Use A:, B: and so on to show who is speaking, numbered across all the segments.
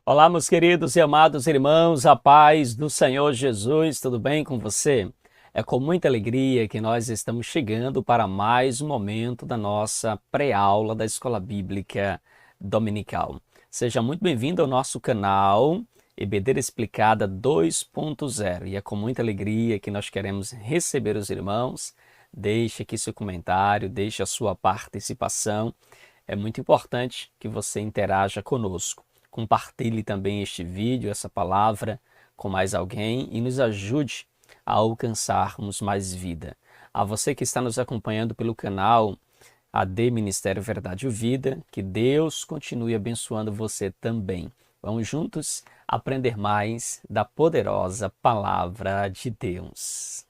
A: Olá, meus queridos e amados irmãos, a paz do Senhor Jesus, tudo bem com você? É com muita alegria que nós estamos chegando para mais um momento da nossa pré-aula da Escola Bíblica Dominical. Seja muito bem-vindo ao nosso canal EBD Explicada 2.0 e é com muita alegria que nós queremos receber os irmãos. Deixe aqui seu comentário, deixe a sua participação. É muito importante que você interaja conosco. Compartilhe também este vídeo, essa palavra, com mais alguém e nos ajude a alcançarmos mais vida. A você que está nos acompanhando pelo canal AD Ministério Verdade e Vida, que Deus continue abençoando você também. Vamos juntos aprender mais da poderosa palavra de Deus.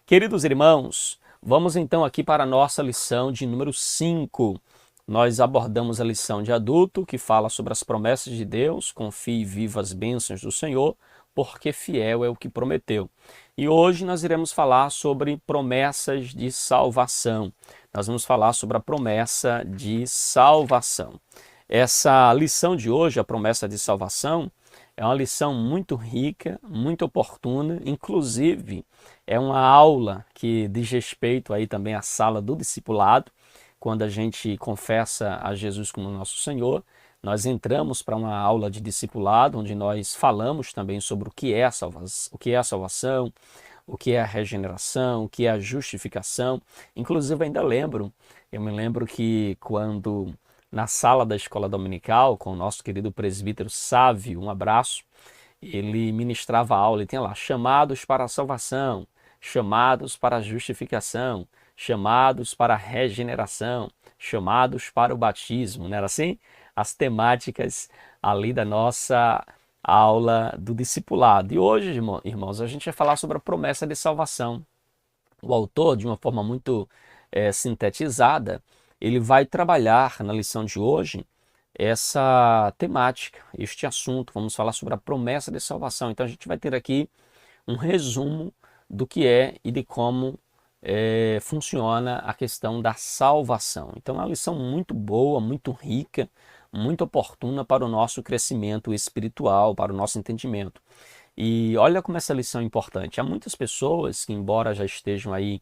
A: Queridos irmãos, vamos então aqui para a nossa lição de número 5. Nós abordamos a lição de adulto, que fala sobre as promessas de Deus, confie e viva as bênçãos do Senhor, porque fiel é o que prometeu. E hoje nós iremos falar sobre promessas de salvação. Nós vamos falar sobre a promessa de salvação. Essa lição de hoje, a promessa de salvação, é uma lição muito rica, muito oportuna, inclusive é uma aula que diz respeito aí também à sala do discipulado. Quando a gente confessa a Jesus como nosso Senhor, nós entramos para uma aula de discipulado, onde nós falamos também sobre o que é a salvação, o que é a regeneração, o que é a justificação. Inclusive, eu me lembro que quando na sala da escola dominical, com o nosso querido presbítero Sávio, um abraço, ele ministrava a aula e tinha lá, chamados para a salvação, chamados para a justificação, chamados para a regeneração, chamados para o batismo, não era assim? As temáticas ali da nossa aula do discipulado. E hoje, irmãos, a gente vai falar sobre a promessa de salvação. O autor, de uma forma muito sintetizada, ele vai trabalhar na lição de hoje essa temática, este assunto. Vamos falar sobre a promessa de salvação. Então a gente vai ter aqui um resumo do que é e de como funciona a questão da salvação. Então é uma lição muito boa, muito rica, muito oportuna para o nosso crescimento espiritual, para o nosso entendimento. E olha como essa lição é importante. Há muitas pessoas que, embora já estejam aí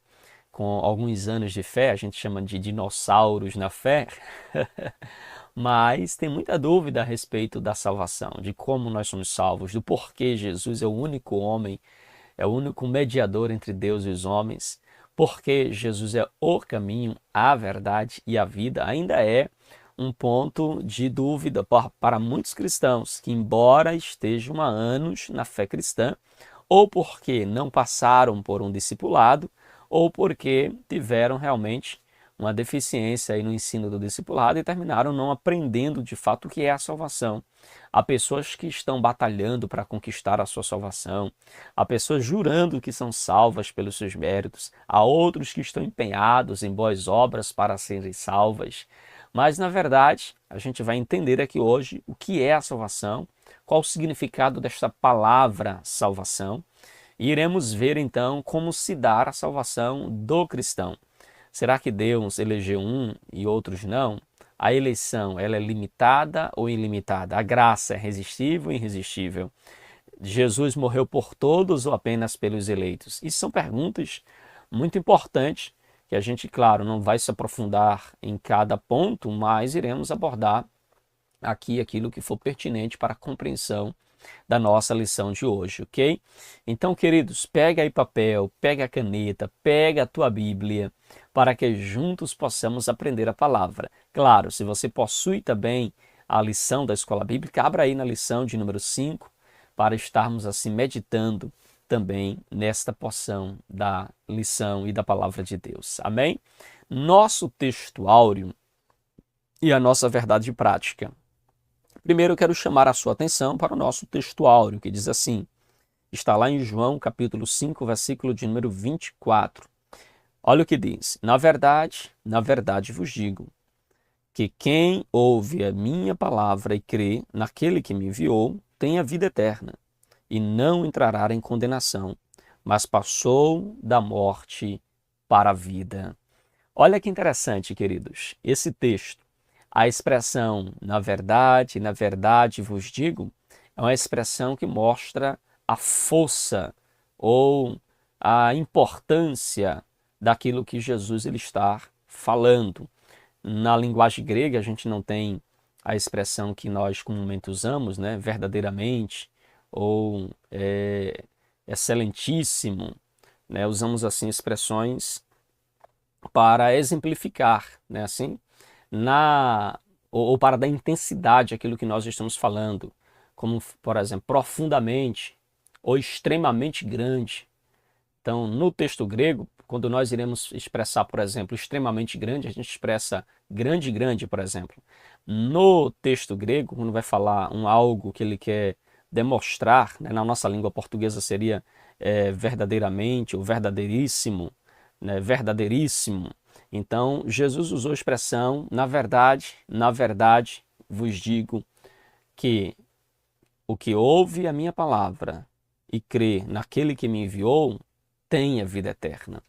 A: com alguns anos de fé, a gente chama de dinossauros na fé, mas tem muita dúvida a respeito da salvação, de como nós somos salvos, do porquê Jesus é o único homem, é o único mediador entre Deus e os homens, porque Jesus é o caminho, a verdade e a vida. Ainda é um ponto de dúvida para muitos cristãos que, embora estejam há anos na fé cristã, ou porque não passaram por um discipulado, ou porque tiveram realmente uma deficiência aí no ensino do discipulado e terminaram não aprendendo de fato o que é a salvação. Há pessoas que estão batalhando para conquistar a sua salvação, há pessoas jurando que são salvas pelos seus méritos, há outros que estão empenhados em boas obras para serem salvas. Mas, na verdade, a gente vai entender aqui hoje o que é a salvação, qual o significado desta palavra salvação, e iremos ver então como se dá a salvação do cristão. Será que Deus elegeu um e outros não? A eleição, ela é limitada ou ilimitada? A graça é resistível ou irresistível? Jesus morreu por todos ou apenas pelos eleitos? Isso são perguntas muito importantes que a gente, claro, não vai se aprofundar em cada ponto, mas iremos abordar aqui aquilo que for pertinente para a compreensão da nossa lição de hoje, ok? Então, queridos, pega aí papel, pega a caneta, pega a tua Bíblia, para que juntos possamos aprender a palavra. Claro, se você possui também a lição da Escola Bíblica, abra aí na lição de número 5, para estarmos assim meditando também nesta porção da lição e da palavra de Deus. Amém? Nosso texto áureo e a nossa verdade prática. Primeiro eu quero chamar a sua atenção para o nosso texto áureo, que diz assim, está lá em João capítulo 5, versículo de número 24. Olha o que diz, na verdade vos digo, que quem ouve a minha palavra e crê naquele que me enviou, tem a vida eterna, e não entrará em condenação, mas passou da morte para a vida. Olha que interessante, queridos, esse texto. A expressão na verdade vos digo, é uma expressão que mostra a força ou a importância daquilo que Jesus ele está falando. Na linguagem grega, a gente não tem a expressão que nós comumente usamos, né? Verdadeiramente, ou excelentíssimo, né? Usamos assim expressões para exemplificar, né? Assim, ou para dar intensidade àquilo que nós estamos falando, como, por exemplo, profundamente ou extremamente grande. Então, no texto grego, quando nós iremos expressar, por exemplo, extremamente grande, a gente expressa grande, grande, por exemplo. No texto grego, quando vai falar algo que ele quer demonstrar, né, na nossa língua portuguesa seria verdadeiramente ou verdadeiríssimo, né, verdadeiríssimo. Então, Jesus usou a expressão, na verdade, vos digo que o que ouve a minha palavra e crê naquele que me enviou, tem a vida eterna.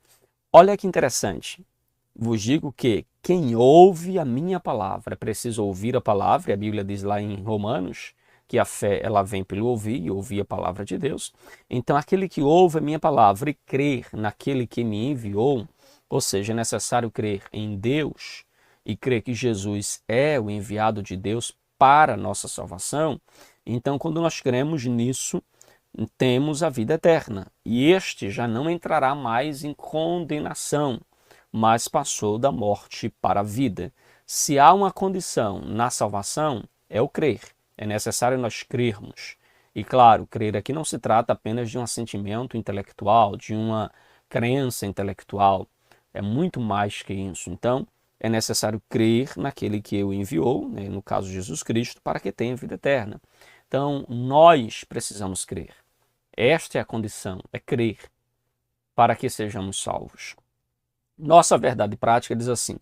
A: Olha que interessante. Vos digo que quem ouve a minha palavra, é preciso ouvir a palavra, e a Bíblia diz lá em Romanos que a fé ela vem pelo ouvir, e ouvir a palavra de Deus. Então, aquele que ouve a minha palavra e crer naquele que me enviou, ou seja, é necessário crer em Deus e crer que Jesus é o enviado de Deus para a nossa salvação. Então, quando nós cremos nisso, temos a vida eterna. E este já não entrará mais em condenação, mas passou da morte para a vida. Se há uma condição na salvação, é o crer. É necessário nós crermos. E claro, crer aqui não se trata apenas de um assentimento intelectual, de uma crença intelectual. É muito mais que isso. Então, é necessário crer naquele que o enviou, né, no caso Jesus Cristo, para que tenha vida eterna. Então, nós precisamos crer. Esta é a condição, é crer, para que sejamos salvos. Nossa verdade prática diz assim: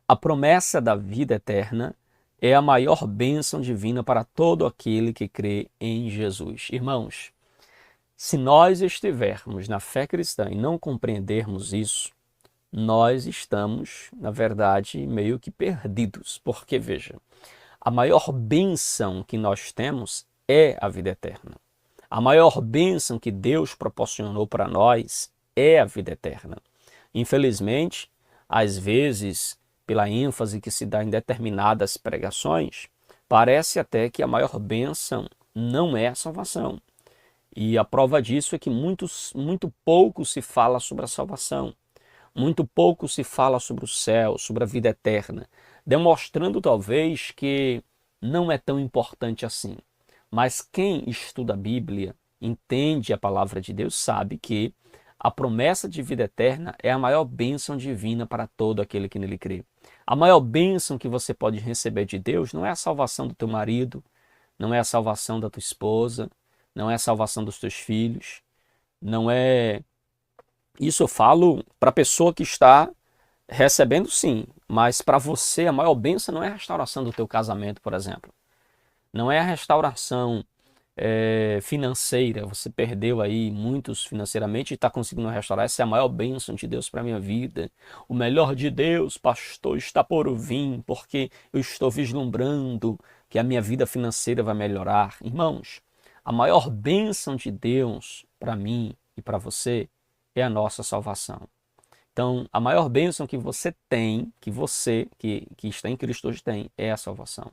A: a promessa da vida eterna é a maior bênção divina para todo aquele que crê em Jesus. Irmãos, se nós estivermos na fé cristã e não compreendermos isso, nós estamos, na verdade, meio que perdidos. Porque, veja, a maior bênção que nós temos é a vida eterna. A maior bênção que Deus proporcionou para nós é a vida eterna. Infelizmente, às vezes, pela ênfase que se dá em determinadas pregações, parece até que a maior bênção não é a salvação. E a prova disso é que muito pouco se fala sobre a salvação. Muito pouco se fala sobre o céu, sobre a vida eterna, demonstrando talvez que não é tão importante assim. Mas quem estuda a Bíblia, entende a palavra de Deus, sabe que a promessa de vida eterna é a maior bênção divina para todo aquele que nele crê. A maior bênção que você pode receber de Deus não é a salvação do teu marido, não é a salvação da tua esposa, não é a salvação dos teus filhos, não é... Isso eu falo para a pessoa que está recebendo, sim, mas para você a maior bênção não é a restauração do teu casamento, por exemplo. Não é a restauração financeira, você perdeu aí muitos financeiramente e está conseguindo restaurar. Essa é a maior bênção de Deus para a minha vida. O melhor de Deus, pastor, está por vir, porque eu estou vislumbrando que a minha vida financeira vai melhorar. Irmãos, a maior bênção de Deus para mim e para você é a nossa salvação. Então, a maior bênção que você tem, que você que está em Cristo hoje tem, é a salvação.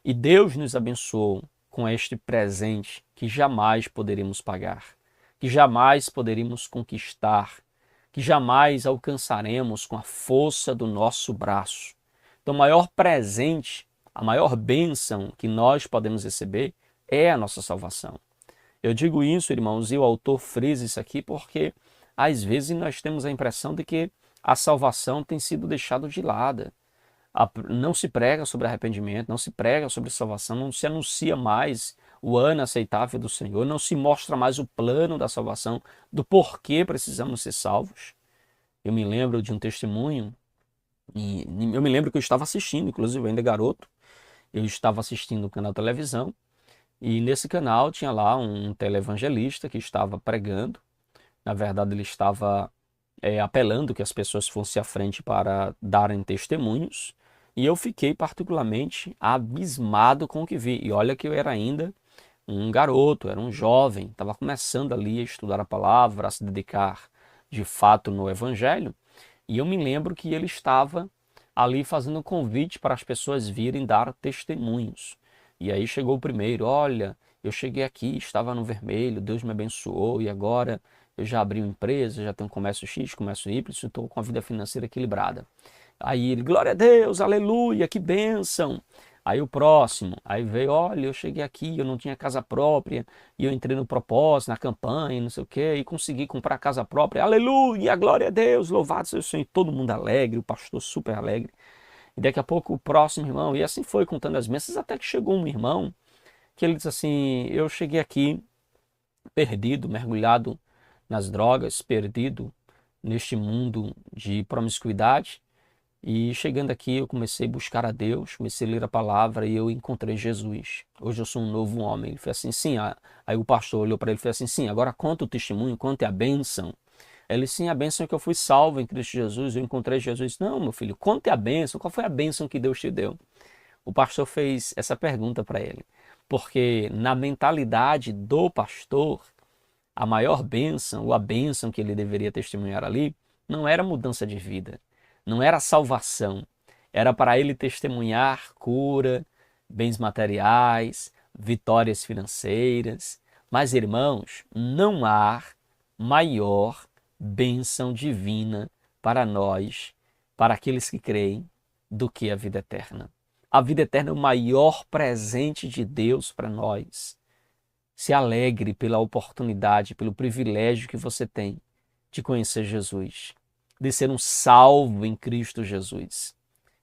A: E Deus nos abençoou com este presente que jamais poderíamos pagar, que jamais poderíamos conquistar, que jamais alcançaremos com a força do nosso braço. Então, o maior presente, a maior bênção que nós podemos receber é a nossa salvação. Eu digo isso, irmãos, e o autor frisa isso aqui porque às vezes nós temos a impressão de que a salvação tem sido deixada de lado. Não se prega sobre arrependimento, não se prega sobre salvação, não se anuncia mais o ano aceitável do Senhor, não se mostra mais o plano da salvação, do porquê precisamos ser salvos. Eu me lembro de um testemunho, e eu me lembro que eu estava assistindo, inclusive ainda garoto, eu estava assistindo um canal de televisão, e nesse canal tinha lá um televangelista que estava pregando. Na verdade, ele estava apelando que as pessoas fossem à frente para darem testemunhos. E eu fiquei particularmente abismado com o que vi. E olha que eu era ainda um garoto, era um jovem, estava começando ali a estudar a palavra, a se dedicar de fato no evangelho. E eu me lembro que ele estava ali fazendo um convite para as pessoas virem dar testemunhos. E aí chegou o primeiro: olha, eu cheguei aqui, estava no vermelho, Deus me abençoou e agora eu já abri uma empresa, já tenho um comércio X, comércio Y, estou com a vida financeira equilibrada. Aí ele: glória a Deus, aleluia, que bênção. Aí o próximo, aí veio: olha, eu cheguei aqui, eu não tinha casa própria, e eu entrei no propósito, na campanha, não sei o quê, e consegui comprar casa própria, aleluia, glória a Deus, louvado seja o Senhor. Todo mundo alegre, o pastor super alegre. E daqui a pouco o próximo irmão, e assim foi contando as bênçãos, até que chegou um irmão, que ele disse assim: eu cheguei aqui perdido, mergulhado nas drogas, perdido neste mundo de promiscuidade, e chegando aqui, eu comecei a buscar a Deus, comecei a ler a palavra e eu encontrei Jesus. Hoje eu sou um novo homem. Ele fez assim: sim. Aí o pastor olhou para ele e fez assim: sim, agora conta o testemunho, conta a bênção. Ele: sim, a bênção é que eu fui salvo em Cristo Jesus, eu encontrei Jesus. Não, meu filho, conte a bênção. Qual foi a bênção que Deus te deu? O pastor fez essa pergunta para ele, porque na mentalidade do pastor, a maior bênção, ou a bênção que ele deveria testemunhar ali, não era mudança de vida, não era salvação, era para ele testemunhar cura, bens materiais, vitórias financeiras. Mas, irmãos, não há maior bênção divina para nós, para aqueles que creem, do que a vida eterna. A vida eterna é o maior presente de Deus para nós. Se alegre pela oportunidade, pelo privilégio que você tem de conhecer Jesus, de ser um salvo em Cristo Jesus.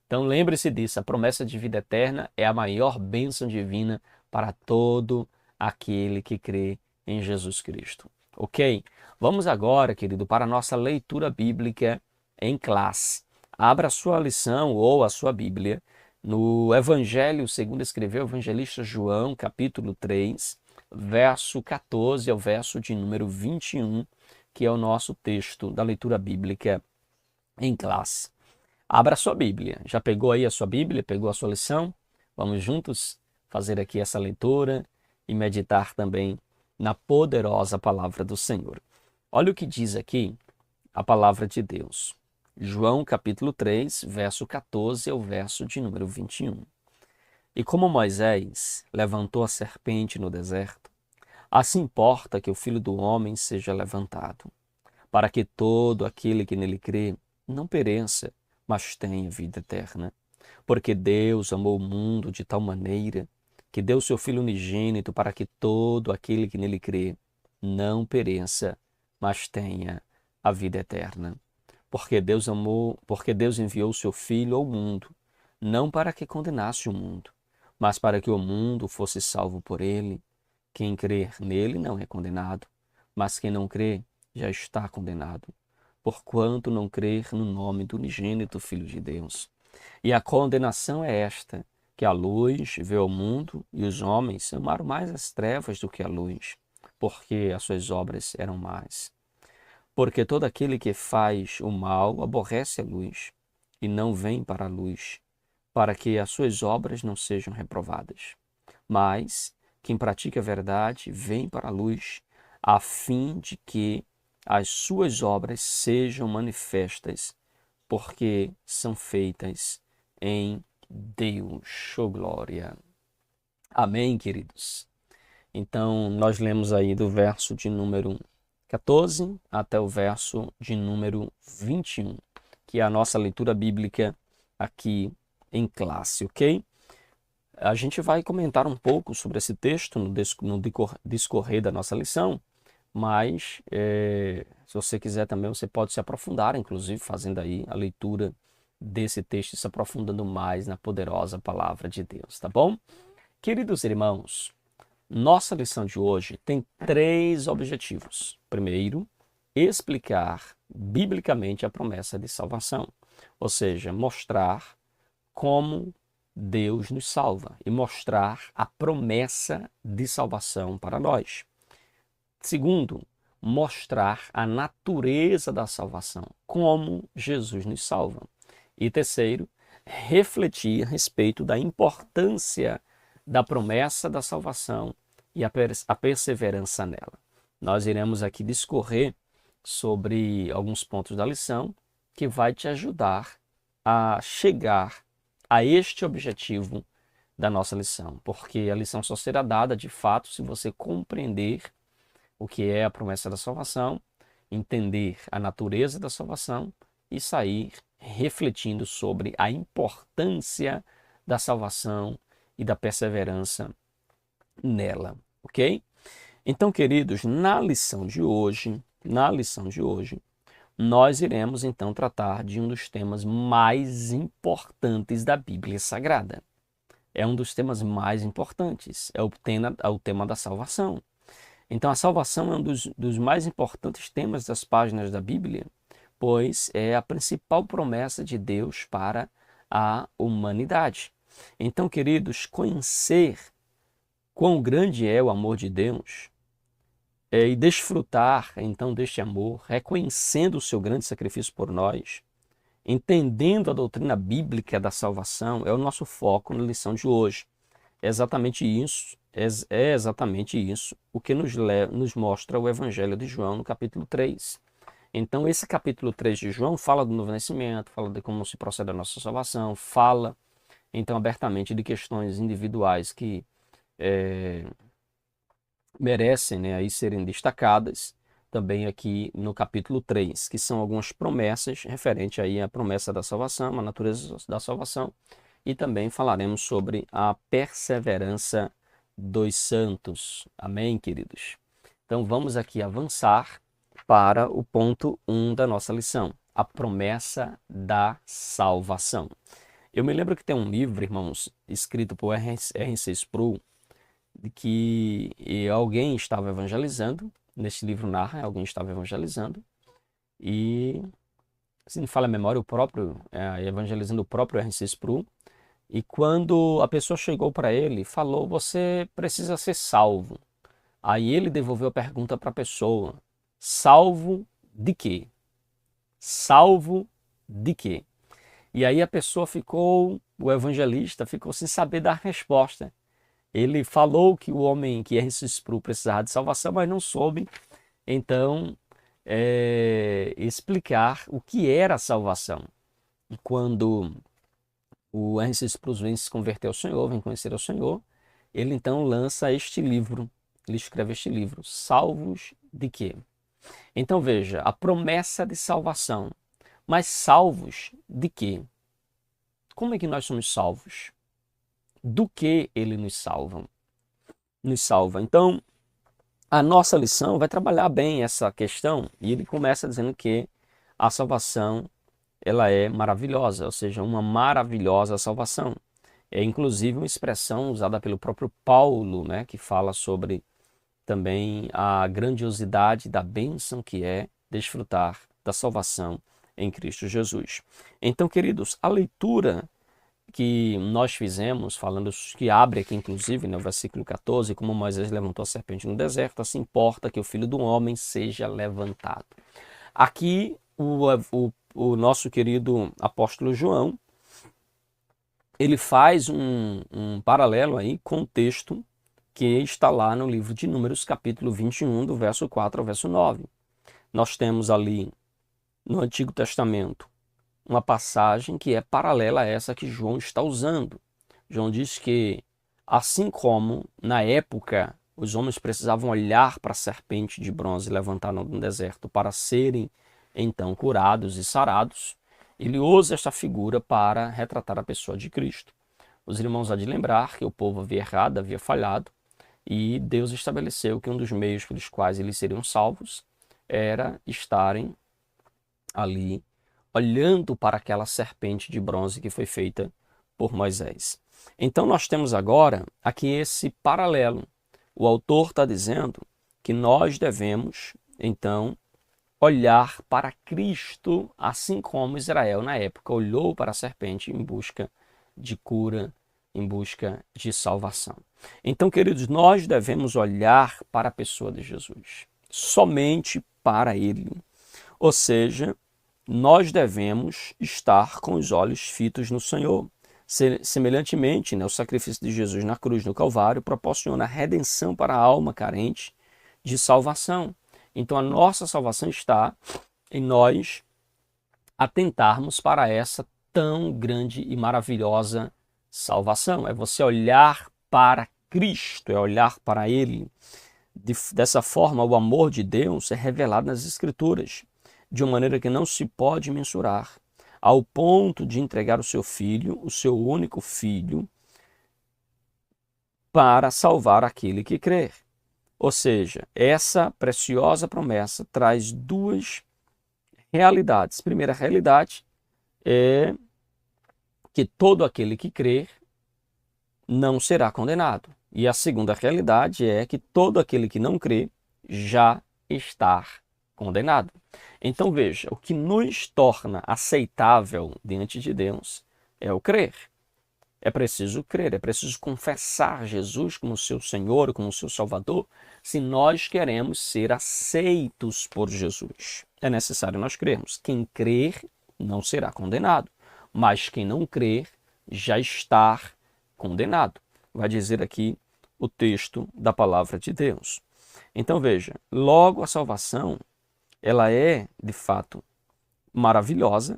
A: Então lembre-se disso, a promessa de vida eterna é a maior bênção divina para todo aquele que crê em Jesus Cristo. Ok? Vamos agora, querido, para a nossa leitura bíblica em classe. Abra a sua lição ou a sua Bíblia no Evangelho segundo escreveu o evangelista João, capítulo 3, verso 14 ao verso de número 21, que é o nosso texto da leitura bíblica em classe. Abra a sua Bíblia. Já pegou aí a sua Bíblia? Pegou a sua lição? Vamos juntos fazer aqui essa leitura e meditar também na poderosa palavra do Senhor. Olha o que diz aqui a palavra de Deus. João capítulo 3, verso 14 ao verso de número 21. E como Moisés levantou a serpente no deserto, assim importa que o Filho do Homem seja levantado, para que todo aquele que nele crê não pereça, mas tenha vida eterna. Porque Deus amou o mundo de tal maneira que deu seu Filho unigênito para que todo aquele que nele crê não pereça, mas tenha a vida eterna. Porque Deus enviou o seu Filho ao mundo, não para que condenasse o mundo, mas para que o mundo fosse salvo por ele. Quem crer nele não é condenado, mas quem não crê já está condenado, porquanto não crer no nome do unigênito Filho de Deus. E a condenação é esta, que a luz veio ao mundo e os homens amaram mais as trevas do que a luz, porque as suas obras eram más. Porque todo aquele que faz o mal aborrece a luz e não vem para a luz, para que as suas obras não sejam reprovadas. Mas quem pratica a verdade vem para a luz, a fim de que as suas obras sejam manifestas, porque são feitas em Deus. Oh, glória. Amém, queridos? Então, nós lemos aí do verso de número 14 até o verso de número 21, que é a nossa leitura bíblica aqui em classe, ok? A gente vai comentar um pouco sobre esse texto no discorrer da nossa lição, mas se você quiser também, você pode se aprofundar, inclusive fazendo aí a leitura desse texto, se aprofundando mais na poderosa palavra de Deus, tá bom? Queridos irmãos, nossa lição de hoje tem 3 objetivos. Primeiro, explicar biblicamente a promessa de salvação, ou seja, mostrar como Deus nos salva e mostrar a promessa de salvação para nós. Segundo, mostrar a natureza da salvação, como Jesus nos salva. E terceiro, refletir a respeito da importância da promessa da salvação e a perseverança nela. Nós iremos aqui discorrer sobre alguns pontos da lição que vai te ajudar a chegar a este objetivo da nossa lição, porque a lição só será dada de fato se você compreender o que é a promessa da salvação, entender a natureza da salvação e sair refletindo sobre a importância da salvação e da perseverança nela, ok? Então, queridos, na lição de hoje, nós iremos então tratar de um dos temas mais importantes da Bíblia Sagrada. É um dos temas mais importantes, é o tema da salvação. Então, a salvação é um dos mais importantes temas das páginas da Bíblia, pois é a principal promessa de Deus para a humanidade. Então, queridos, conhecer quão grande é o amor de Deus e desfrutar, então, deste amor, reconhecendo o seu grande sacrifício por nós, entendendo a doutrina bíblica da salvação, é o nosso foco na lição de hoje. É exatamente isso o que nos mostra o Evangelho de João no capítulo 3. Então, esse capítulo 3 de João fala do novo nascimento, fala de como se procede a nossa salvação, fala, então, abertamente de questões individuais que merecem, né, aí serem destacadas também aqui no capítulo 3, que são algumas promessas referentes aí à promessa da salvação, a natureza da salvação, e também falaremos sobre a perseverança dos santos. Amém, queridos? Então vamos aqui avançar para o ponto 1 da nossa lição, a promessa da salvação. Eu me lembro que tem um livro, irmãos, escrito por R.C. Sproul, de que alguém estava evangelizando, neste livro narra, alguém estava evangelizando, e, se não falha a memória, evangelizando o próprio R.C. Sproul, e quando a pessoa chegou para ele, falou, você precisa ser salvo. Aí ele devolveu a pergunta para a pessoa, salvo de quê? Salvo de quê? E aí a pessoa o evangelista ficou sem saber dar resposta. Ele falou que o homem que R.C. Sproul precisava de salvação, mas não soube, então, explicar o que era a salvação. E quando o R.C. Sproul vem se converter ao Senhor, vem conhecer ao Senhor, ele então lança este livro, ele escreve este livro, Salvos de quê? Então veja, a promessa de salvação, mas salvos de quê? Como é que nós somos salvos? Do que ele nos salva? Então, a nossa lição vai trabalhar bem essa questão, e ele começa dizendo que a salvação ela é maravilhosa, ou seja, uma maravilhosa salvação. É inclusive uma expressão usada pelo próprio Paulo, né, que fala sobre também a grandiosidade da bênção que é desfrutar da salvação em Cristo Jesus. Então, queridos, a leitura que nós fizemos, falando que abre aqui inclusive no versículo 14, como Moisés levantou a serpente no deserto, assim importa que o Filho do Homem seja levantado. Aqui o nosso querido apóstolo João, ele faz um paralelo aí com o texto que está lá no livro de Números, capítulo 21, do verso 4 ao verso 9. Nós temos ali no Antigo Testamento uma passagem que é paralela a essa que João está usando. João diz que, assim como na época os homens precisavam olhar para a serpente de bronze levantada no deserto para serem então curados e sarados, ele usa esta figura para retratar a pessoa de Cristo. Os irmãos há de lembrar que o povo havia errado, havia falhado, e Deus estabeleceu que um dos meios pelos quais eles seriam salvos era estarem ali olhando para aquela serpente de bronze que foi feita por Moisés. Então nós temos agora aqui esse paralelo. O autor está dizendo que nós devemos, então, olhar para Cristo, assim como Israel na época olhou para a serpente em busca de cura, em busca de salvação. Então, queridos, nós devemos olhar para a pessoa de Jesus, somente para Ele. Ou seja, nós devemos estar com os olhos fitos no Senhor. Semelhantemente, o sacrifício de Jesus na cruz, no Calvário, proporciona redenção para a alma carente de salvação. Então, a nossa salvação está em nós atentarmos para essa tão grande e maravilhosa salvação. É você olhar para Cristo, é olhar para Ele. Dessa forma, o amor de Deus é revelado nas Escrituras, de uma maneira que não se pode mensurar, ao ponto de entregar o seu filho, o seu único filho, para salvar aquele que crer. Ou seja, essa preciosa promessa traz duas realidades. A primeira realidade é que todo aquele que crer não será condenado. E a segunda realidade é que todo aquele que não crê já está condenado. Então veja, o que nos torna aceitável diante de Deus é o crer. É preciso crer, é preciso confessar Jesus como seu Senhor, como seu Salvador, se nós queremos ser aceitos por Jesus. É necessário nós crermos. Quem crer não será condenado, mas quem não crer já está condenado. Vai dizer aqui o texto da palavra de Deus. Então veja, logo a salvação, ela é de fato maravilhosa,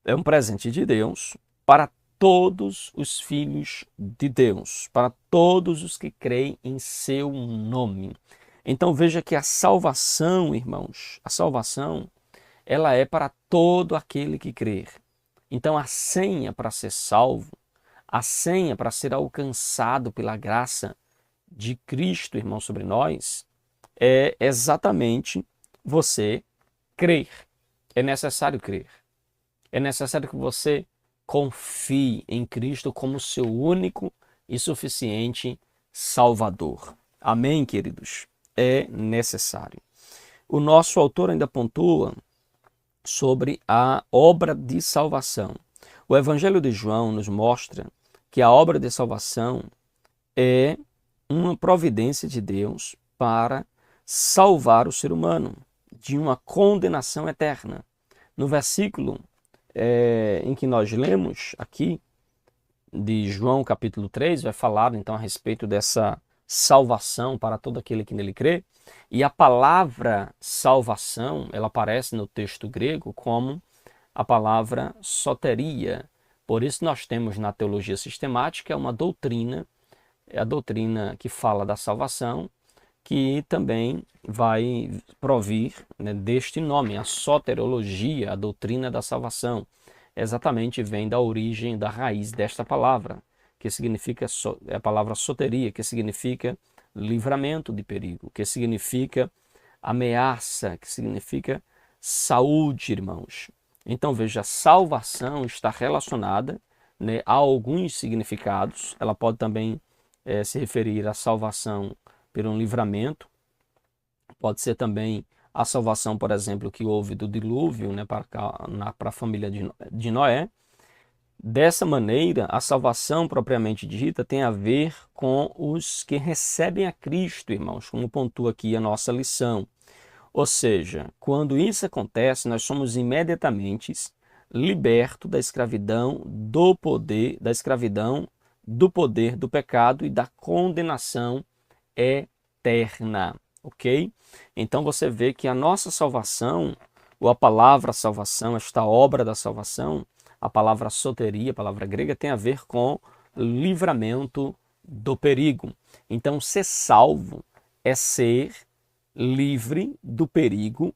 A: é um presente de Deus para todos os filhos de Deus, para todos os que creem em seu nome. Então veja que a salvação, irmãos, a salvação, ela é para todo aquele que crer. Então a senha para ser salvo, a senha para ser alcançado pela graça de Cristo, irmão, sobre nós, é exatamente você crer. É necessário crer. É necessário que você confie em Cristo como seu único e suficiente Salvador. Amém, queridos? É necessário. O nosso autor ainda pontua sobre a obra de salvação. O Evangelho de João nos mostra que a obra de salvação é uma providência de Deus para salvar o ser humano de uma condenação eterna. No versículo em que nós lemos aqui, de João capítulo 3, vai falar então a respeito dessa salvação para todo aquele que nele crê. E a palavra salvação, ela aparece no texto grego como a palavra soteria. Por isso nós temos na teologia sistemática uma doutrina, a doutrina que fala da salvação, que também vai provir, deste nome, a soteriologia, a doutrina da salvação. Exatamente vem da origem, da raiz desta palavra, que significa a palavra soteria, que significa livramento de perigo, que significa ameaça, que significa saúde, irmãos. Então veja, a salvação está relacionada, a alguns significados. Ela pode também se referir à salvação por um livramento, pode ser também a salvação, por exemplo, que houve do dilúvio, para a família de Noé. Dessa maneira, a salvação propriamente dita tem a ver com os que recebem a Cristo, irmãos, como pontua aqui a nossa lição. Ou seja, quando isso acontece, nós somos imediatamente libertos da escravidão do poder, do poder do pecado e da condenação eterna, ok? Então você vê que a nossa salvação, ou a palavra salvação, esta obra da salvação, a palavra soteria, a palavra grega, tem a ver com livramento do perigo. Então ser salvo é ser livre do perigo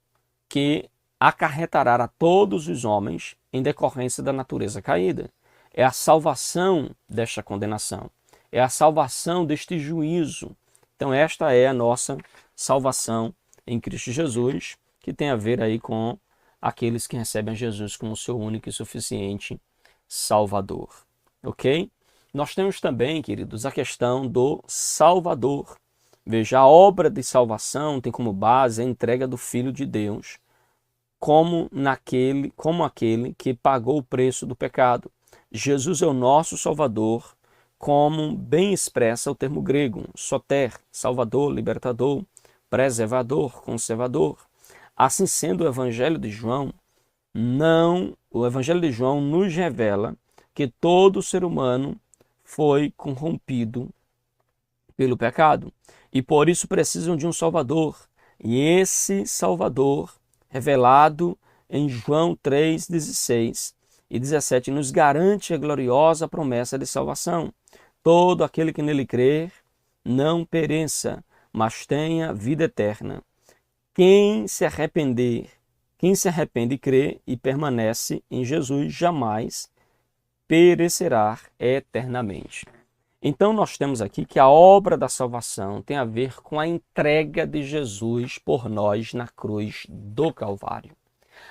A: que acarretará a todos os homens em decorrência da natureza caída. É a salvação desta condenação, é a salvação deste juízo. Então esta é a nossa salvação em Cristo Jesus, que tem a ver aí com aqueles que recebem a Jesus como seu único e suficiente Salvador. Ok? Nós temos também, queridos, a questão do Salvador. Veja, a obra de salvação tem como base a entrega do Filho de Deus, como aquele que pagou o preço do pecado. Jesus é o nosso Salvador, como bem expressa o termo grego, soter, salvador, libertador, preservador, conservador. Assim sendo, o Evangelho de João Não, o Evangelho de João nos revela que todo ser humano foi corrompido pelo pecado e por isso precisam de um Salvador. E esse Salvador, revelado em João 3,16 e 17, nos garante a gloriosa promessa de salvação. Todo aquele que nele crer não pereça, mas tenha vida eterna. Quem se arrepender, quem se arrepende e crê e permanece em Jesus, jamais perecerá eternamente. Então nós temos aqui que a obra da salvação tem a ver com a entrega de Jesus por nós na cruz do Calvário.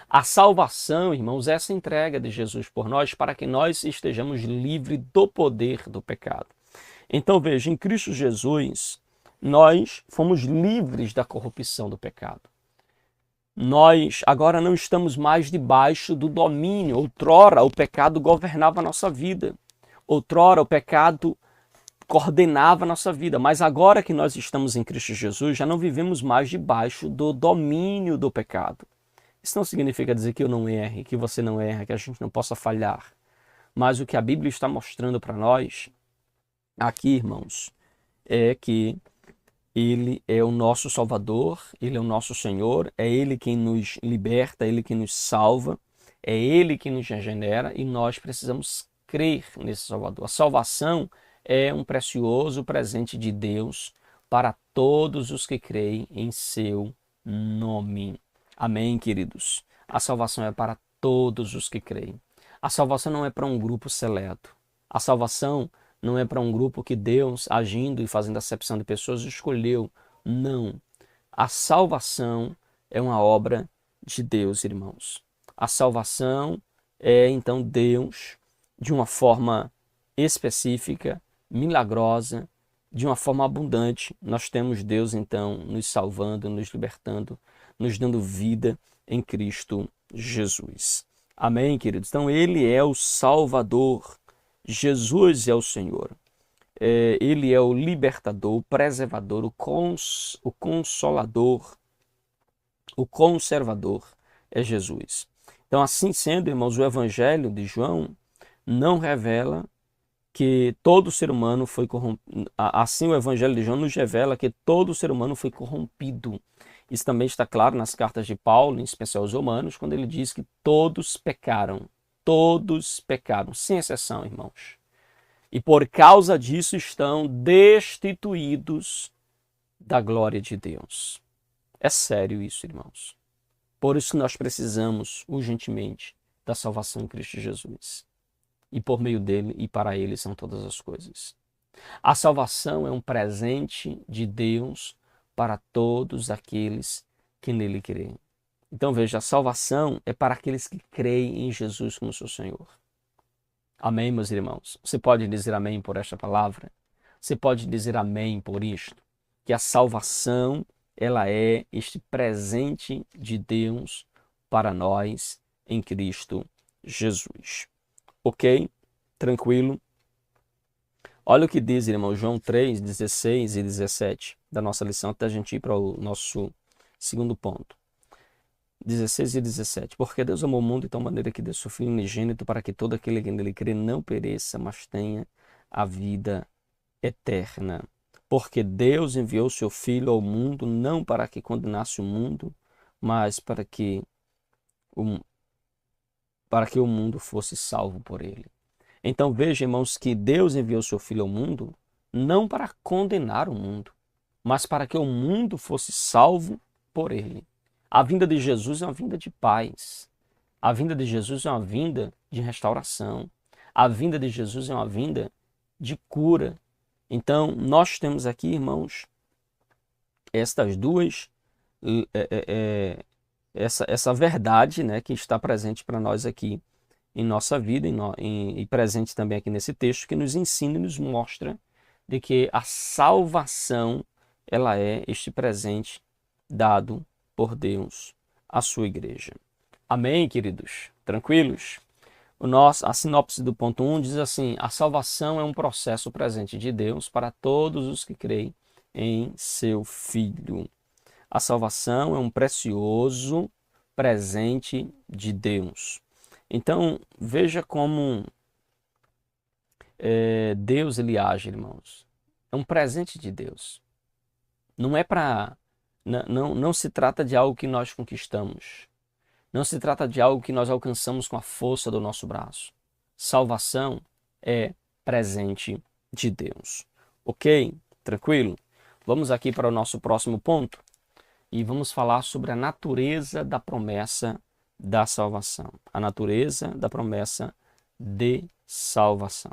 A: A salvação, irmãos, é essa entrega de Jesus por nós para que nós estejamos livres do poder do pecado. Então veja, em Cristo Jesus, nós fomos livres da corrupção do pecado. Nós agora não estamos mais debaixo do domínio. Outrora o pecado governava a nossa vida. Outrora o pecado coordenava a nossa vida, mas agora que nós estamos em Cristo Jesus, já não vivemos mais debaixo do domínio do pecado. Isso não significa dizer que eu não erre, que você não erra, que a gente não possa falhar. Mas o que a Bíblia está mostrando para nós aqui, irmãos, é que Ele é o nosso Salvador, Ele é o nosso Senhor, é Ele quem nos liberta, é Ele quem nos salva, é Ele quem nos regenera e nós precisamos crer nesse Salvador. A salvação é um precioso presente de Deus para todos os que creem em seu nome. Amém, queridos? A salvação é para todos os que creem. A salvação não é para um grupo seleto. A salvação não é para um grupo que Deus, agindo e fazendo acepção de pessoas, escolheu. Não. A salvação é uma obra de Deus, irmãos. A salvação é, então, Deus, de uma forma específica, milagrosa, de uma forma abundante. Nós temos Deus, então, nos salvando, nos libertando, nos dando vida em Cristo Jesus. Amém, queridos? Então, Ele é o Salvador. Jesus é o Senhor. Ele é o libertador, o preservador, o consolador, o conservador é Jesus. Então, assim sendo, irmãos, o Evangelho de João não revela que todo ser humano foi corrompido. Assim, o Evangelho de João nos revela que todo ser humano foi corrompido. Isso também está claro nas cartas de Paulo, em especial aos Romanos, quando ele diz que todos pecaram, sem exceção, irmãos. E por causa disso estão destituídos da glória de Deus. É sério isso, irmãos. Por isso que nós precisamos urgentemente da salvação em Cristo Jesus. E por meio dele e para ele são todas as coisas. A salvação é um presente de Deus para todos aqueles que nele creem. Então veja, a salvação é para aqueles que creem em Jesus como seu Senhor. Amém, meus irmãos? Você pode dizer amém por esta palavra? Você pode dizer amém por isto? Que a salvação, ela é este presente de Deus para nós em Cristo Jesus. Ok? Tranquilo? Olha o que diz, irmão, João 3, 16 e 17 da nossa lição, até a gente ir para o nosso segundo ponto. 16 e 17. Porque Deus amou o mundo de tal maneira que deu seu Filho unigênito para que todo aquele que nele crê não pereça, mas tenha a vida eterna. Porque Deus enviou seu Filho ao mundo não para que condenasse o mundo, mas para que o mundo fosse salvo por ele. Então veja, irmãos, que Deus enviou seu Filho ao mundo não para condenar o mundo, mas para que o mundo fosse salvo por ele. A vinda de Jesus é uma vinda de paz. A vinda de Jesus é uma vinda de restauração. A vinda de Jesus é uma vinda de cura. Então, nós temos aqui, irmãos, estas duas, essa verdade, né, que está presente para nós aqui em nossa vida e presente também aqui nesse texto, que nos ensina e nos mostra de que a salvação, ela é este presente dado por Deus à sua igreja. Amém, queridos? Tranquilos? A sinopse do ponto 1 diz assim: a salvação é um processo presente de Deus para todos os que creem em seu Filho. A salvação é um precioso presente de Deus. Então, veja como Deus ele age, irmãos. É um presente de Deus. Não é para... Não se trata de algo que nós conquistamos. Não se trata de algo que nós alcançamos com a força do nosso braço. Salvação é presente de Deus. Ok? Tranquilo? Vamos aqui para o nosso próximo ponto e vamos falar sobre a natureza da promessa da salvação. A natureza da promessa de salvação.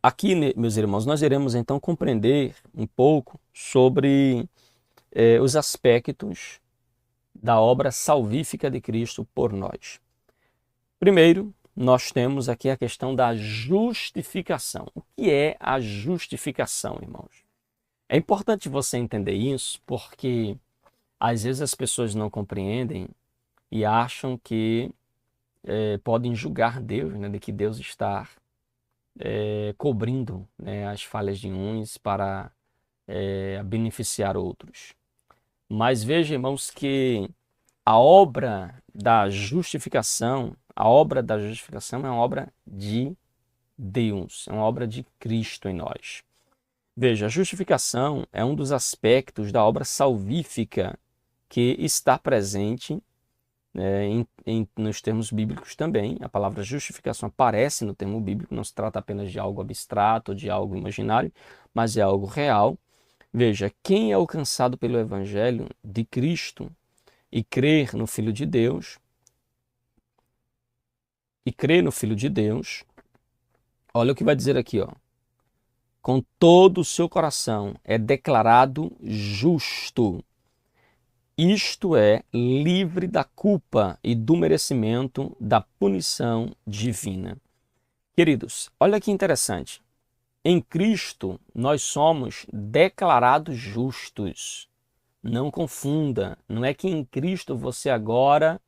A: Aqui, meus irmãos, nós iremos então compreender um pouco sobre os aspectos da obra salvífica de Cristo por nós. Primeiro, nós temos aqui a questão da justificação. O que é a justificação, irmãos? É importante você entender isso porque às vezes as pessoas não compreendem e acham que podem julgar Deus, né, de que Deus está cobrindo, né, as falhas de uns para beneficiar outros. Mas veja, irmãos, que a obra da justificação é uma obra de Deus, é uma obra de Cristo em nós. Veja, a justificação é um dos aspectos da obra salvífica que está presente nos termos bíblicos também. A palavra justificação aparece no termo bíblico, não se trata apenas de algo abstrato, de algo imaginário, mas é algo real. Veja, quem é alcançado pelo Evangelho de Cristo e crer no Filho de Deus, olha o que vai dizer aqui, ó. Com todo o seu coração é declarado justo. Isto é, livre da culpa e do merecimento da punição divina. Queridos, olha que interessante. Em Cristo, nós somos declarados justos. Não confunda, não é que em Cristo você agora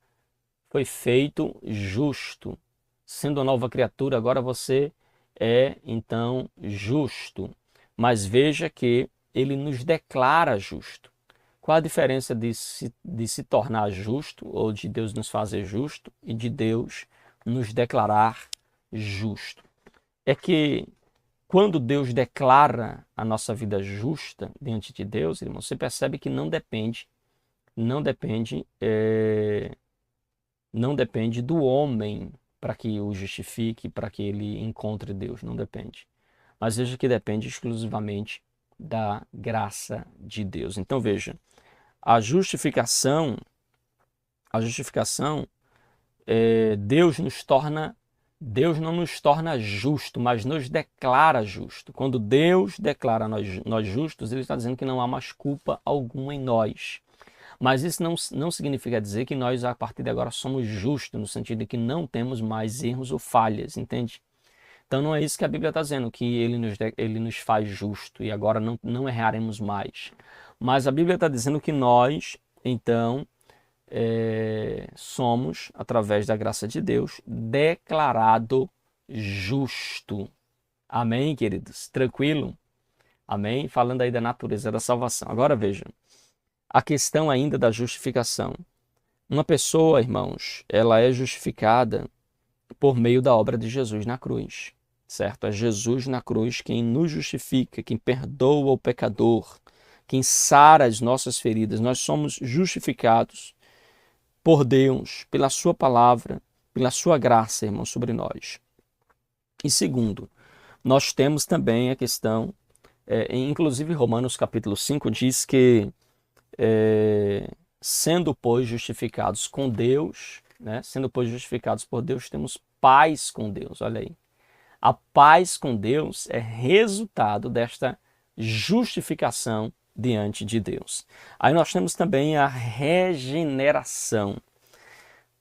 A: foi feito justo. Sendo uma nova criatura, agora você é, então, justo. Mas veja que ele nos declara justo. Qual a diferença de se tornar justo, ou de Deus nos fazer justo, e de Deus nos declarar justo? É que quando Deus declara a nossa vida justa diante de Deus, irmão, você percebe que não depende do homem para que o justifique, para que ele encontre Deus, não depende. Mas veja que depende exclusivamente da graça de Deus. Então veja, a justificação, Deus não nos torna justo, mas nos declara justo. Quando Deus declara nós justos, ele está dizendo que não há mais culpa alguma em nós. Mas isso não significa dizer que nós, a partir de agora, somos justos, no sentido de que não temos mais erros ou falhas, entende? Então não é isso que a Bíblia está dizendo, que ele nos faz justo e agora não erraremos mais. Mas a Bíblia está dizendo que nós, então, somos, através da graça de Deus, declarado justo. Amém, queridos? Tranquilo? Amém? Falando aí da natureza da salvação. Agora veja, a questão ainda da justificação. Uma pessoa, irmãos, ela é justificada por meio da obra de Jesus na cruz, certo? É Jesus na cruz quem nos justifica, quem perdoa o pecador, quem sara as nossas feridas. Nós somos justificados por Deus, pela sua palavra, pela sua graça, irmão, sobre nós. E segundo, nós temos também a questão, inclusive Romanos capítulo 5 diz que sendo, pois, justificados com Deus, né? Sendo, pois, justificados por Deus, temos paz com Deus. Olha aí. A paz com Deus é resultado desta justificação diante de Deus. Aí nós temos também a regeneração.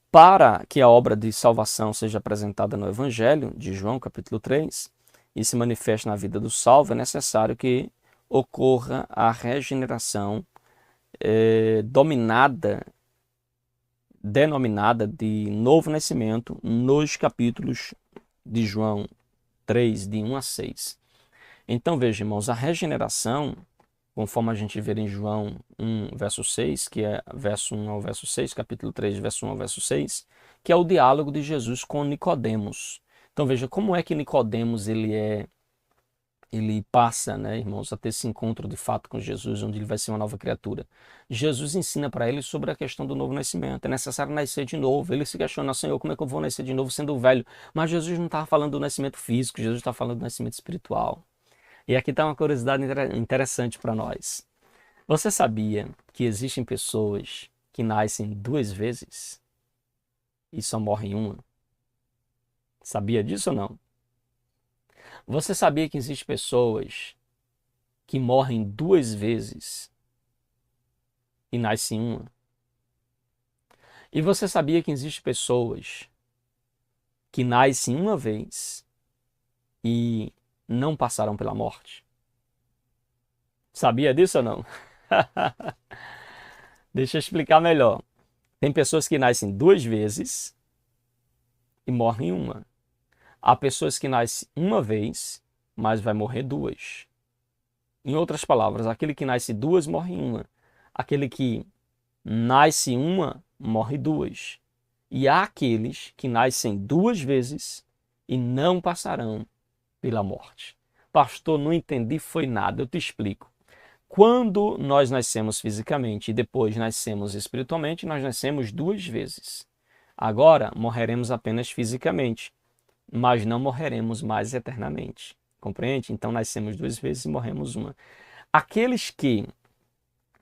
A: Para que a obra de salvação seja apresentada no Evangelho de João, capítulo 3, e se manifeste na vida do salvo, é necessário que ocorra a regeneração denominada de novo nascimento nos capítulos de João 3, de 1 a 6. Então veja, irmãos, a regeneração conforme a gente vê em João 1, verso 6, que é verso 1 ao verso 6, capítulo 3, verso 1 ao verso 6, que é o diálogo de Jesus com Nicodemos. Então veja como é que Nicodemos ele passa, né, irmãos, a ter esse encontro de fato com Jesus, onde ele vai ser uma nova criatura. Jesus ensina para ele sobre a questão do novo nascimento. É necessário nascer de novo. Ele se questiona, Senhor, como é que eu vou nascer de novo sendo velho? Mas Jesus não estava falando do nascimento físico, Jesus está falando do nascimento espiritual. E aqui está uma curiosidade interessante para nós. Você sabia que existem pessoas que nascem 2 vezes e só morrem uma? Sabia disso ou não? Você sabia que existem pessoas que morrem 2 vezes e nascem uma? E você sabia que existem pessoas que nascem uma vez e não passaram pela morte? Sabia disso ou não? Deixa eu explicar melhor. Tem pessoas que nascem 2 vezes e morrem uma. Há pessoas que nascem uma vez, mas vai morrer duas. Em outras palavras, aquele que nasce duas morre uma. Aquele que nasce uma morre duas. E há aqueles que nascem 2 vezes e não passarão pela morte. Pastor, não entendi foi nada. Eu te explico. Quando nós nascemos fisicamente e depois nascemos espiritualmente, nós nascemos 2 vezes. Agora morreremos apenas fisicamente, mas não morreremos mais eternamente. Compreende? Então nascemos 2 vezes e morremos uma. Aqueles que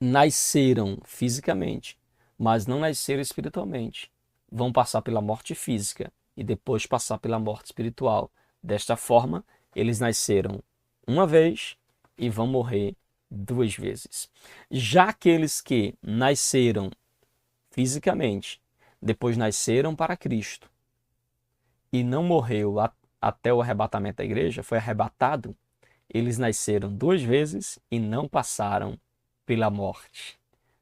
A: nasceram fisicamente, mas não nasceram espiritualmente, vão passar pela morte física e depois passar pela morte espiritual. Desta forma, eles nasceram uma vez e vão morrer 2 vezes. Já aqueles que nasceram fisicamente, depois nasceram para Cristo e não morreu até o arrebatamento da igreja, foi arrebatado, eles nasceram 2 vezes e não passaram pela morte.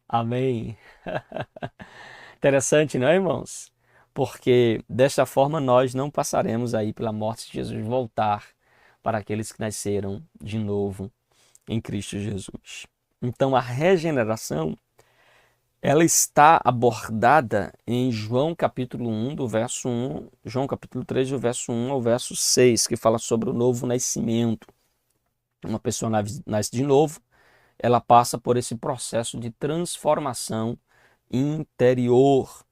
A: Amém. Interessante, não é, irmãos? Porque desta forma nós não passaremos aí pela morte se Jesus voltar para aqueles que nasceram de novo em Cristo Jesus. Então a regeneração ela está abordada em João capítulo 1, do verso 1, João capítulo 3, do verso 1 ao verso 6, que fala sobre o novo nascimento. Uma pessoa nasce de novo, ela passa por esse processo de transformação interior,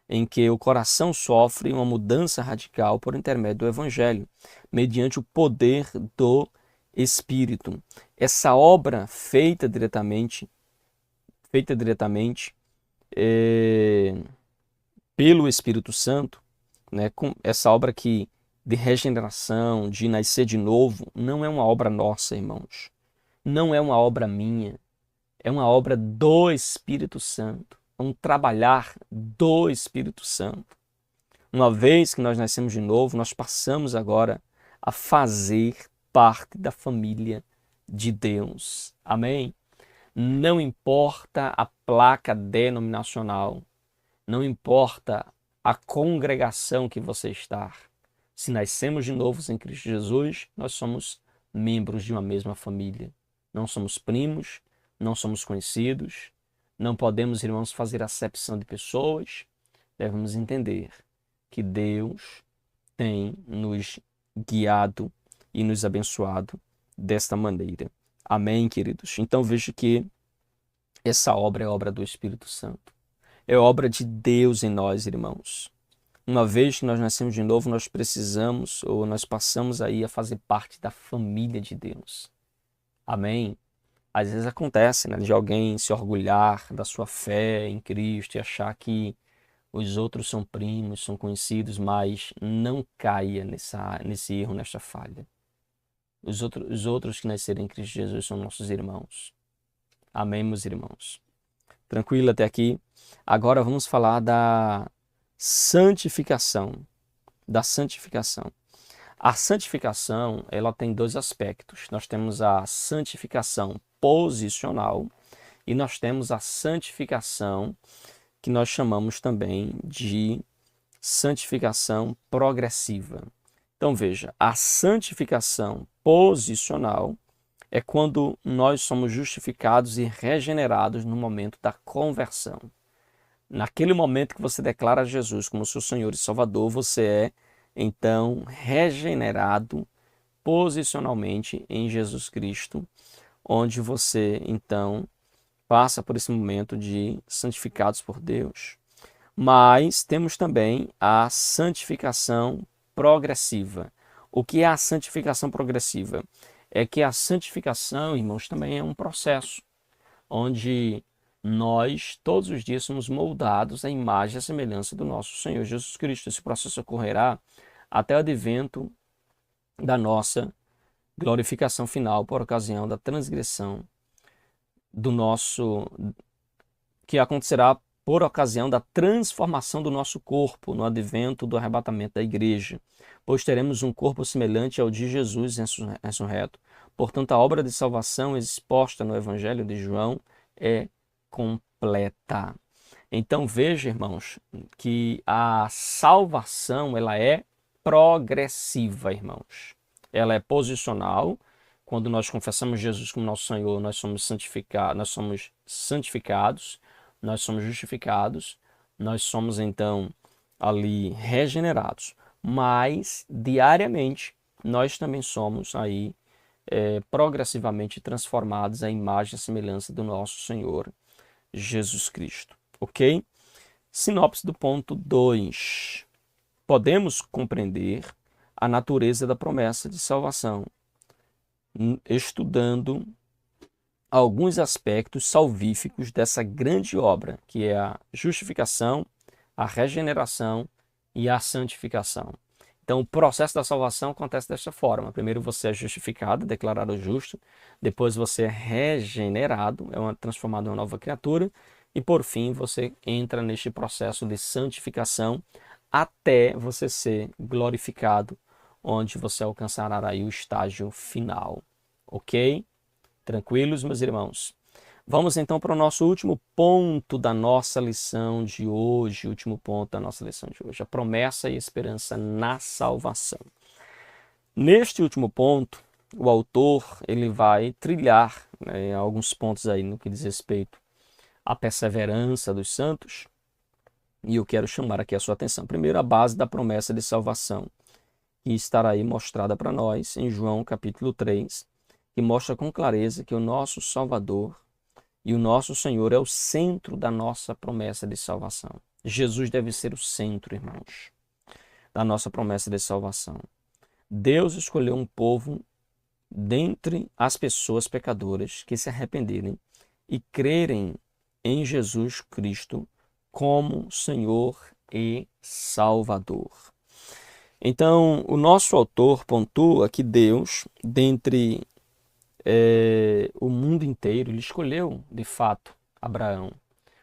A: em que o coração sofre uma mudança radical por intermédio do Evangelho, mediante o poder do Espírito. Essa obra feita diretamente pelo Espírito Santo, né, com essa obra aqui de regeneração, de nascer de novo, não é uma obra nossa, irmãos. Não é uma obra minha. É uma obra do Espírito Santo. É um trabalhar do Espírito Santo. Uma vez que nós nascemos de novo, nós passamos agora a fazer parte da família de Deus. Amém? Não importa a placa denominacional, não importa a congregação que você está. Se nascemos de novo em Cristo Jesus, nós somos membros de uma mesma família. Não somos primos, não somos conhecidos, não podemos, irmãos, fazer acepção de pessoas. Devemos entender que Deus tem nos guiado e nos abençoado desta maneira. Amém, queridos? Então veja que essa obra é obra do Espírito Santo. É obra de Deus em nós, irmãos. Uma vez que nós nascemos de novo, nós precisamos, ou nós passamos aí a fazer parte da família de Deus. Amém? Às vezes acontece, né, de alguém se orgulhar da sua fé em Cristo e achar que os outros são primos, são conhecidos, mas não caia nesse erro, nesta falha. Os outros que nasceram em Cristo Jesus são nossos irmãos. Amém, meus irmãos? Tranquilo até aqui? Agora vamos falar da santificação. Da santificação. A santificação, ela tem dois aspectos. Nós temos a santificação posicional e nós temos a santificação que nós chamamos também de santificação progressiva. Então veja, a santificação posicional é quando nós somos justificados e regenerados no momento da conversão. Naquele momento que você declara Jesus como seu Senhor e Salvador, você é, então, regenerado posicionalmente em Jesus Cristo, onde você, então, passa por esse momento de santificados por Deus. Mas temos também a santificação progressiva. O que é a santificação progressiva? É que a santificação, irmãos, também é um processo onde nós todos os dias somos moldados à imagem e à semelhança do nosso Senhor Jesus Cristo. Esse processo ocorrerá até o advento da nossa glorificação final por ocasião da transgressão do nosso, que acontecerá por ocasião da transformação do nosso corpo no advento do arrebatamento da igreja, pois teremos um corpo semelhante ao de Jesus ressurreto. Portanto, a obra de salvação exposta no Evangelho de João é completa. Então veja, irmãos, que a salvação ela é progressiva, irmãos. Ela é posicional. Quando nós confessamos Jesus como nosso Senhor, nós somos santificados, nós somos justificados, nós somos então ali regenerados. Mas diariamente nós também somos aí progressivamente transformados à imagem e semelhança do nosso Senhor Jesus Cristo. Ok? Sinopse do ponto 2. Podemos compreender a natureza da promessa de salvação estudando alguns aspectos salvíficos dessa grande obra, que é a justificação, a regeneração e a santificação. Então, o processo da salvação acontece desta forma. Primeiro você é justificado, declarado justo. Depois você é regenerado, transformado em uma nova criatura. E, por fim, você entra neste processo de santificação até você ser glorificado, onde você alcançará aí o estágio final. Ok? Tranquilos, meus irmãos? Vamos então para o nosso último ponto da nossa lição de hoje, a promessa e esperança na salvação. Neste último ponto, o autor ele vai trilhar alguns pontos aí no que diz respeito à perseverança dos santos, e eu quero chamar aqui a sua atenção. Primeiro, a base da promessa de salvação, que estará aí mostrada para nós em João capítulo 3, que mostra com clareza que o nosso Salvador e o nosso Senhor é o centro da nossa promessa de salvação. Jesus deve ser o centro, irmãos, da nossa promessa de salvação. Deus escolheu um povo dentre as pessoas pecadoras que se arrependerem e crerem em Jesus Cristo como Senhor e Salvador. Então, o nosso autor pontua que Deus, dentre o mundo inteiro, ele escolheu, de fato, Abraão,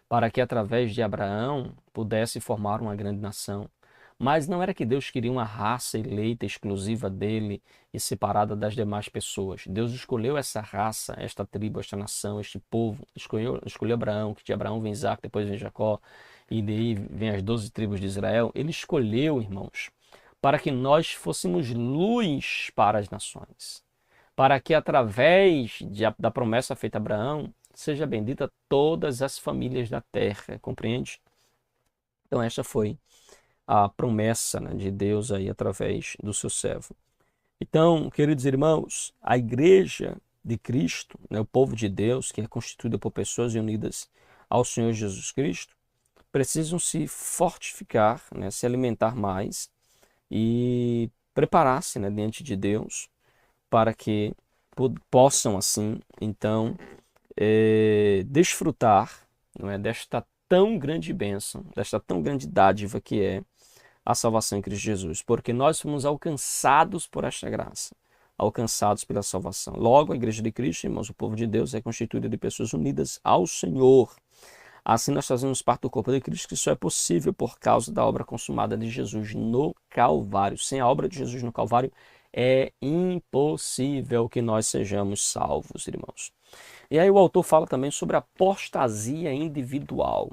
A: para que através de Abraão pudesse formar uma grande nação. Mas não era que Deus queria uma raça eleita, exclusiva dele e separada das demais pessoas. Deus escolheu essa raça, esta tribo, esta nação, este povo. Escolheu Abraão, que de Abraão vem Isaac, depois vem Jacó, e daí vem as 12 tribos de Israel. Ele escolheu, irmãos, para que nós fôssemos luz para as nações. Para que através da promessa feita a Abraão, seja bendita todas as famílias da terra, compreende? Então esta foi a promessa de Deus aí através do seu servo. Então, queridos irmãos, a igreja de Cristo, o povo de Deus, que é constituída por pessoas unidas ao Senhor Jesus Cristo, precisam se fortificar, se alimentar mais e preparar-se diante de Deus para que possam, assim, então, desfrutar desta tão grande bênção, desta tão grande dádiva que é a salvação em Cristo Jesus, porque nós fomos alcançados por esta graça, alcançados pela salvação. Logo, a igreja de Cristo, irmãos, o povo de Deus é constituída de pessoas unidas ao Senhor. Assim nós fazemos parte do corpo de Cristo, que só é possível por causa da obra consumada de Jesus no Calvário. Sem a obra de Jesus no Calvário, é impossível que nós sejamos salvos, irmãos. E aí o autor fala também sobre a apostasia individual.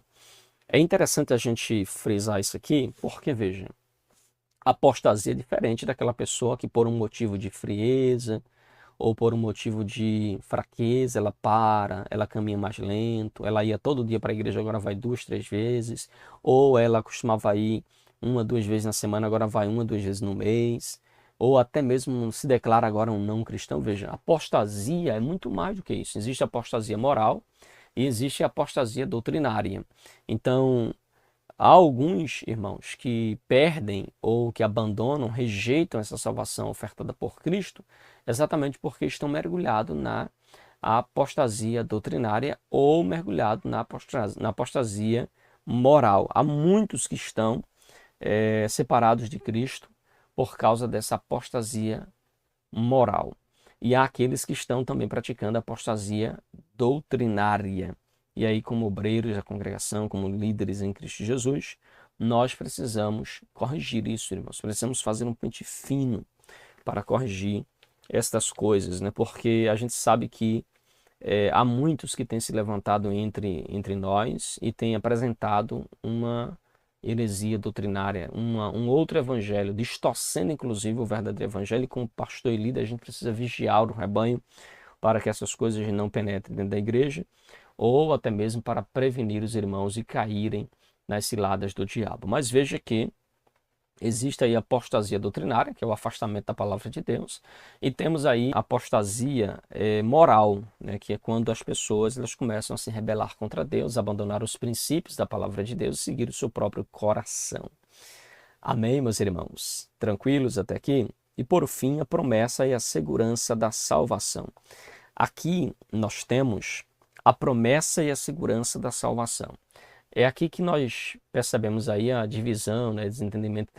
A: É interessante a gente frisar isso aqui, porque, veja, a apostasia é diferente daquela pessoa que por um motivo de frieza, ou por um motivo de fraqueza, ela para, ela caminha mais lento, ela ia todo dia para a igreja, agora vai 2, 3 vezes, ou ela costumava ir 1, 2 vezes na semana, agora vai 1, 2 vezes no mês, ou até mesmo se declara agora um não cristão. Veja, apostasia é muito mais do que isso. Existe apostasia moral e existe apostasia doutrinária. Então, há alguns irmãos que perdem ou que abandonam, rejeitam essa salvação ofertada por Cristo, exatamente porque estão mergulhados na apostasia doutrinária ou mergulhados na apostasia moral. Há muitos que estão separados de Cristo por causa dessa apostasia moral. E há aqueles que estão também praticando a apostasia doutrinária. E aí, como obreiros da congregação, como líderes em Cristo Jesus, nós precisamos corrigir isso, irmãos. Precisamos fazer um pente fino para corrigir estas coisas, né? Porque a gente sabe que há muitos que têm se levantado entre nós e têm apresentado uma heresia doutrinária, um outro evangelho, distorcendo inclusive o verdadeiro evangelho. E como pastor e líder, a gente precisa vigiar o rebanho para que essas coisas não penetrem dentro da igreja, ou até mesmo para prevenir os irmãos de caírem nas ciladas do diabo. Mas veja que existe aí a apostasia doutrinária, que é o afastamento da palavra de Deus, e temos aí a apostasia moral, né, que é quando as pessoas elas começam a se rebelar contra Deus, abandonar os princípios da palavra de Deus e seguir o seu próprio coração. Amém, meus irmãos? Tranquilos até aqui? E por fim, a promessa e a segurança da salvação. Aqui nós temos a promessa e a segurança da salvação. É aqui que nós percebemos aí a divisão, né, desentendimento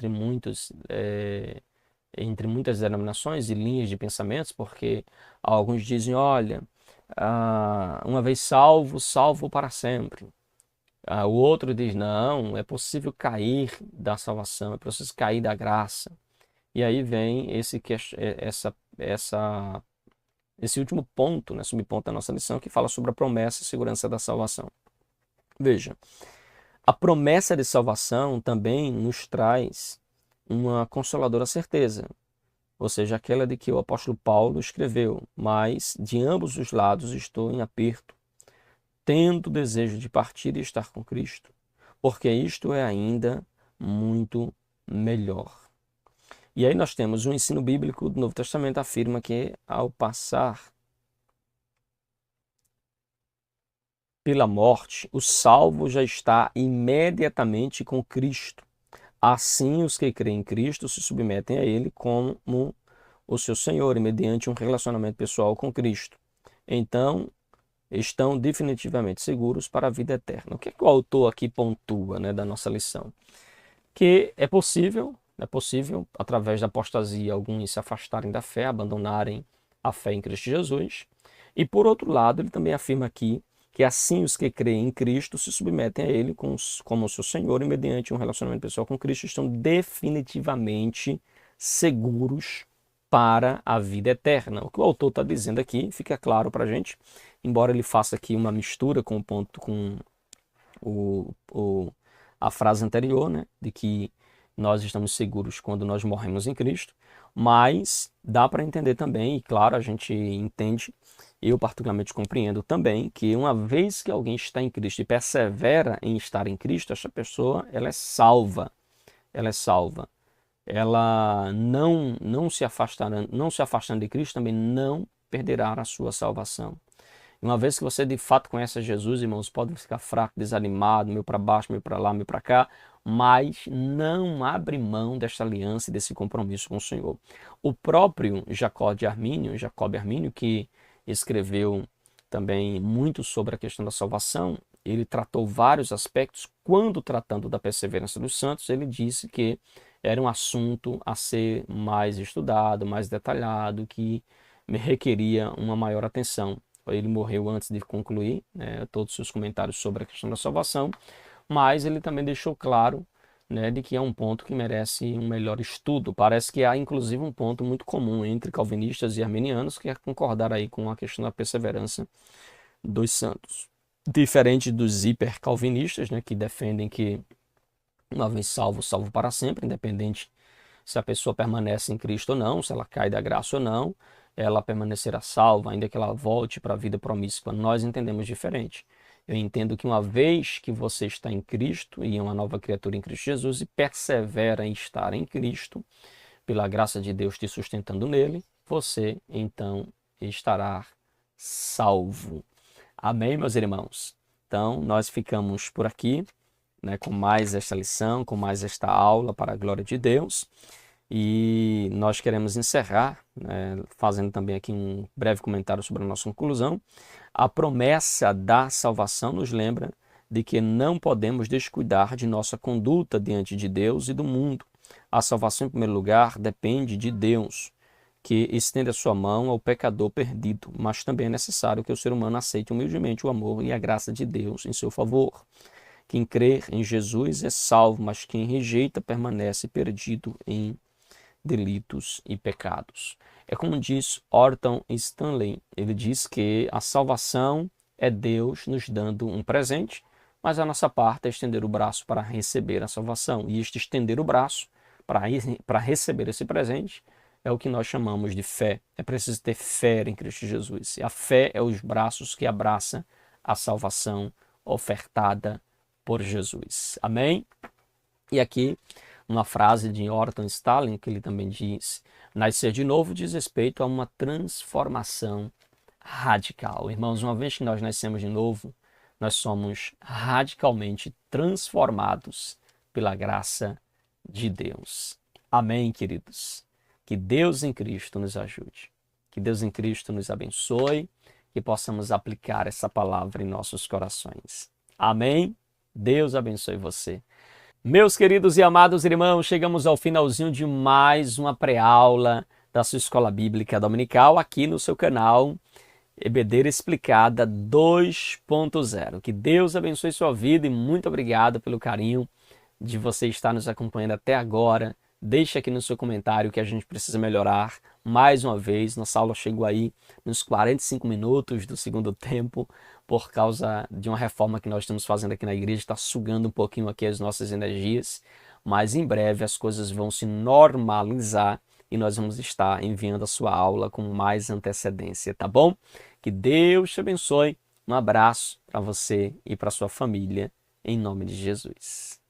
A: entre muitas denominações e linhas de pensamentos, porque alguns dizem, olha, uma vez salvo, salvo para sempre. O outro diz, não, é possível cair da salvação, é possível cair da graça. E aí vem esse último ponto, né, subponto da nossa lição, que fala sobre a promessa e segurança da salvação. Veja, a promessa de salvação também nos traz uma consoladora certeza, ou seja, aquela de que o apóstolo Paulo escreveu, mas de ambos os lados estou em aperto, tendo desejo de partir e estar com Cristo, porque isto é ainda muito melhor. E aí nós temos o ensino bíblico do Novo Testamento afirma que ao passar pela morte, o salvo já está imediatamente com Cristo. Assim, os que creem em Cristo se submetem a Ele como o seu Senhor, e mediante um relacionamento pessoal com Cristo. Então, estão definitivamente seguros para a vida eterna. O que é que o autor aqui pontua, né, da nossa lição? Que é possível, através da apostasia, alguns se afastarem da fé, abandonarem a fé em Cristo Jesus. E, por outro lado, ele também afirma aqui que assim os que creem em Cristo se submetem a Ele como seu Senhor e mediante um relacionamento pessoal com Cristo estão definitivamente seguros para a vida eterna. O que o autor está dizendo aqui fica claro para a gente, embora ele faça aqui uma mistura com a frase anterior, né, de que nós estamos seguros quando nós morremos em Cristo, mas dá para entender também, e claro, a gente entende, eu particularmente compreendo também, que uma vez que alguém está em Cristo e persevera em estar em Cristo, essa pessoa ela é salva. Ela é salva. Ela não se afastando de Cristo, também não perderá a sua salvação. Uma vez que você de fato conhece Jesus, irmãos, pode ficar fraco, desanimado, meio para baixo, meio para lá, meio para cá, mas não abre mão desta aliança e desse compromisso com o Senhor. O próprio Jacob Armínio, que escreveu também muito sobre a questão da salvação, ele tratou vários aspectos. Quando tratando da perseverança dos santos, ele disse que era um assunto a ser mais estudado, mais detalhado, que requeria uma maior atenção. Ele morreu antes de concluir, né, todos os seus comentários sobre a questão da salvação, mas ele também deixou claro, né, de que é um ponto que merece um melhor estudo. Parece que há inclusive um ponto muito comum entre calvinistas e arminianos, que é concordar aí com a questão da perseverança dos santos. Diferente dos hipercalvinistas, né, que defendem que uma vez salvo, salvo para sempre, independente se a pessoa permanece em Cristo ou não, se ela cai da graça ou não. ela permanecerá salva, ainda que ela volte para a vida promíscua. Nós entendemos diferente. Eu entendo que uma vez que você está em Cristo e é uma nova criatura em Cristo Jesus e persevera em estar em Cristo, pela graça de Deus te sustentando nele, você então estará salvo. Amém, meus irmãos? Então, nós ficamos por aqui, né, com mais esta lição, com mais esta aula para a glória de Deus. E nós queremos encerrar, né, fazendo também aqui um breve comentário sobre a nossa conclusão. A promessa da salvação nos lembra de que não podemos descuidar de nossa conduta diante de Deus e do mundo. A salvação, em primeiro lugar, depende de Deus, que estende a sua mão ao pecador perdido, mas também é necessário que o ser humano aceite humildemente o amor e a graça de Deus em seu favor. Quem crer em Jesus é salvo, mas quem rejeita permanece perdido em delitos e pecados. É como diz Orton Stanley, ele diz que a salvação é Deus nos dando um presente, mas a nossa parte é estender o braço para receber a salvação. E este estender o braço para receber esse presente é o que nós chamamos de fé. É preciso ter fé em Cristo Jesus. E a fé é os braços que abraçam a salvação ofertada por Jesus. Amém? E aqui uma frase de Orton Stalin, que ele também diz: nascer de novo diz respeito a uma transformação radical. Irmãos, uma vez que nós nascemos de novo, nós somos radicalmente transformados pela graça de Deus. Amém, queridos? Que Deus em Cristo nos ajude. Que Deus em Cristo nos abençoe, que possamos aplicar essa palavra em nossos corações. Amém? Deus abençoe você. Meus queridos e amados irmãos, chegamos ao finalzinho de mais uma pré-aula da sua Escola Bíblica Dominical aqui no seu canal EBD Explicada 2.0. Que Deus abençoe sua vida e muito obrigado pelo carinho de você estar nos acompanhando até agora. Deixe aqui no seu comentário que a gente precisa melhorar. Mais uma vez, nossa aula chegou aí nos 45 minutos do segundo tempo, por causa de uma reforma que nós estamos fazendo aqui na igreja, está sugando um pouquinho aqui as nossas energias, mas em breve as coisas vão se normalizar e nós vamos estar enviando a sua aula com mais antecedência, tá bom? Que Deus te abençoe, um abraço para você e para sua família, em nome de Jesus.